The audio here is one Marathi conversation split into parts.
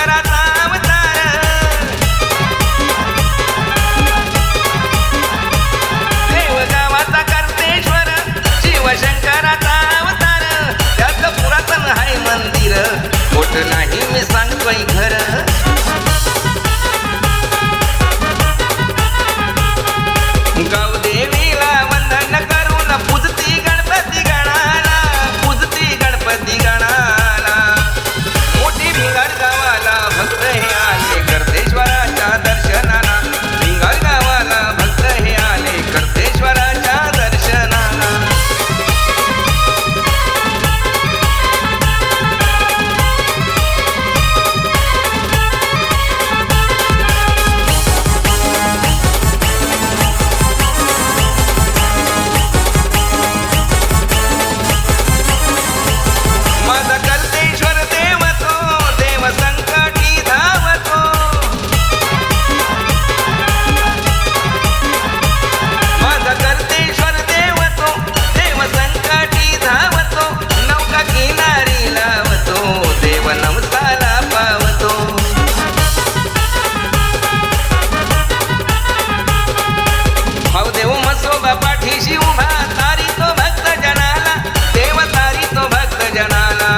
शिवशंकराचा अवतार, देवगावाचा कर्तेश्वर शिवशंकराचा अवतार. त्याचं पुरातन आहे मंदिर, खोट नाही मी सांगतोय खरं. गावदेवीला वंदन करून पूजती गणपती गणाला, पूजती गणपती गणाला. मोठी भिंगार गावाला भक्त हे आले कर्तेश्वराच्या दर्शनाला, भिंगार गावाला भक्त हे आले कर्तेश्वराच्या दर्शनाला. माझा कर्तेश्वर देव तो, देव संकटी धावतो. माझा कर्तेश्वर देव तो, देव संकटी धावतो. नौका किनारी लावतो, देव नवसाला पावतो. भावदेव मसोबा पाठीशी उभा, तारी तो भक्त जनाला, देव तारी तो भक्त जनाला.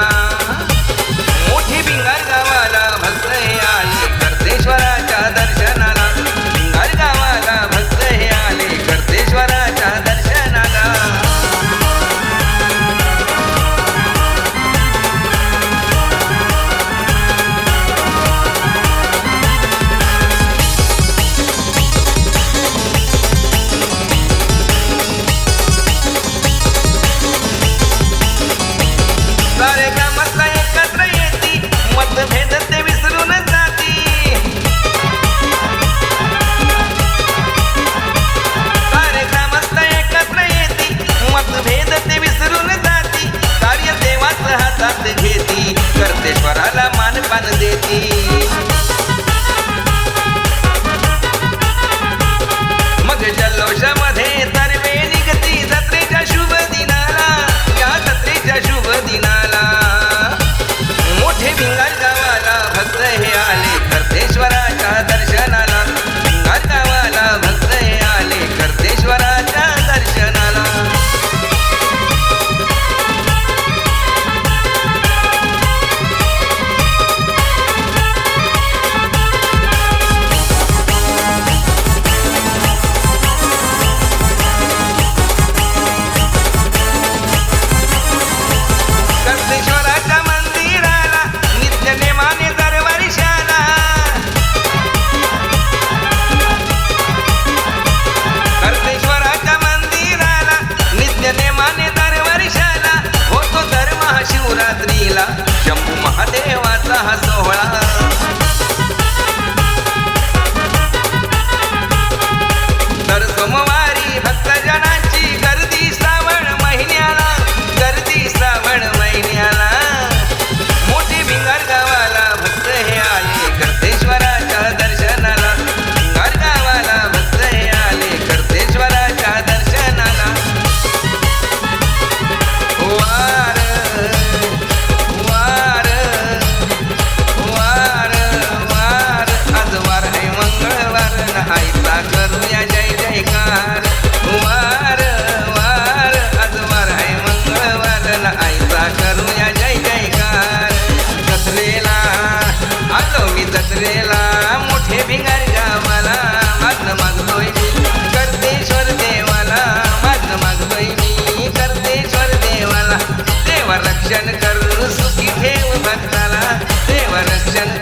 मोठी भिंगार गावाला भक्त हे आले कर्तेश्वराच्या दर्शनाला, भिंगार गावाला भक्त हे आले कर्तेश्वराच्या दर्शनाला. सारे ग्रामस्थ एकत्र येती, मतभेद ते विसरून जाती. सारे ग्रामस्थ एकत्र येती, मतभेद ते विसरून जाती. कार्य देवाचं हातात घेती, कर्तेश्वराला मानपान देती. मग जल्लोषामध्ये तर्वे निघती जत्रेच्या शुभ दिनाला, या जत्रेच्या शुभ दिनाला. मोठे भिंगार गावाला भक्त हे आले कर्तेश्वराच्या दर्शनाला, भिंगार गावाला भक्त हे आले कर्तेश्वराच्या दर्शनाला. कर्तेश्वराच्या मंदिराला नित्य नेमाने दर वर्षाला, कर्तेश्वराच्या मंदिराला नित्य नेमाने दर वर्षाला. होतो दर महाशिवरात्रीला शंभू महादेवाचा हा सोहळा. दर सोमवारी भक्तजनांची गर्दी श्रावण महिन्याला, गर्दी श्रावण महिन्याला. मोठी भिंगार गावाला भक्त हे आले कर्तेश्वराच्या दर्शनाला, भिंगार गावाला भक्त हे आले कर्तेश्वराच्या दर्शनाला. वार वार वार वार, आज वार आहे मंगळवार, आईचा करूया जय जयकार. वार वार, आज वार आहे मंगळवार, आईचा करूया जय जयकार. जत्रेला आलो मी जत्रेला, मोठे भिंगार गावाला मागणं मागतोय मी कर्तेश्वर देवाला, मागणं मागतोय मी कर्तेश्वर देवाला. देवा रक्षण कर सुखी ठेव भक्ताला, देवा रक्षण